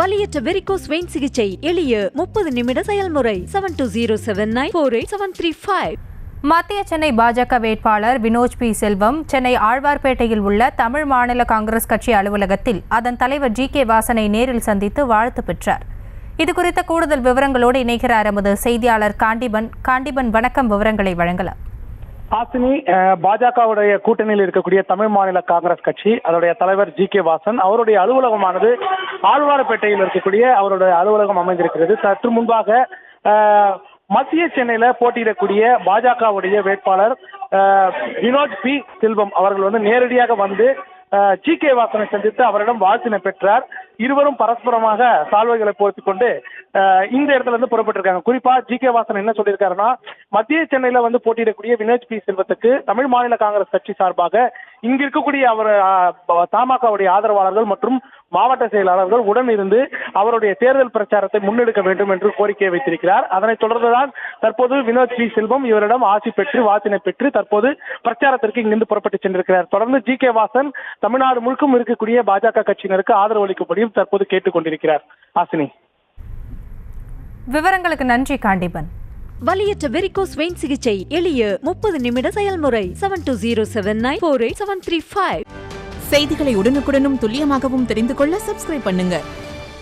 வலியற்ற varicose vein சிகிச்சை எளிய 30 நிமிட செயல்முறை 7209487335. மத்திய சென்னை பாஜக வேட்பாளர் வினோஜ் பி செல்வம் சென்னை ஆழ்வார்பேட்டையில் உள்ள தமிழ் மாநில காங்கிரஸ் கட்சி அலுவலகத்தில் அதன் தலைவர் ஜி.கே. வாசனை நேரில் சந்தித்து வாழ்த்து பெற்றார். இதுகுறித்த கூடுதல் விவரங்களோடு இணைகிறார் எமது செய்தியாளர் காண்டிபன். வணக்கம், விவரங்களை வழங்கலாம். ஹாசினி, பாஜகவுடைய கூட்டணியில் இருக்கக்கூடிய தமிழ் மாநில காங்கிரஸ் கட்சி அதோடைய தலைவர் ஜி.கே. வாசன் அவருடைய அலுவலகமானது ஆழ்வார்பேட்டையில் இருக்கக்கூடிய அவருடைய அலுவலகம் அமைந்திருக்கிறது. சற்று முன்பாக மத்திய சென்னையில போட்டியிடக்கூடிய பாஜகவுடைய வேட்பாளர் வினோஜ் பி செல்வம் அவர்கள் நேரடியாக வந்து ஜி.கே. வாசனை சந்தித்து அவரிடம் வாழ்த்தினை பெற்றார். இருவரும் பரஸ்பரமாக சால்வைகளை போர்த்திக் கொண்டு இந்த இடத்துல இருந்து புறப்பட்டிருக்காங்க. குறிப்பா ஜி.கே. வாசன் என்ன சொல்லியிருக்காருன்னா, மத்திய சென்னையில போட்டியிடக்கூடிய வினோஜ் பி செல்வத்துக்கு தமிழ் மாநில காங்கிரஸ் கட்சி சார்பாக இங்க இருக்கக்கூடிய அவர் தமாகவுடைய ஆதரவாளர்கள் மற்றும் மாவட்ட செயலாளர்கள் உடன் இருந்து அவருடைய தேர்தல் பிரச்சாரத்தை முன்னெடுக்க வேண்டும் என்று கோரிக்கை வைத்திருக்கிறார். அதனைத் தொடர்ந்துதான் தற்போது வினோஜ் பி செல்வம் இவரிடம் ஆசி பெற்று வாழ்த்தினை பெற்று தற்போது பிரச்சாரத்திற்கு இங்கிருந்து புறப்பட்டு சென்றிருக்கிறார். தொடர்ந்து ஜி.கே. வாசன் தமிழ்நாடு முழுக்கும் இருக்கக்கூடிய பாஜக கட்சியினருக்கு ஆதரவு அளிக்கும்படியும் தற்போது கேட்டுக் கொண்டிருக்கிறார். ஹாசினி, விவரங்களுக்கு நன்றி காண்டிபன். வலியற்ற வெரிகோஸ் வெயின் சிகிச்சை எளிய 30 நிமிட செயல்முறை 7209487335. செய்திகளை உடனுக்குடனும் துல்லியமாகவும் தெரிந்து கொள்ள சப்ஸ்கிரைப் பண்ணுங்க.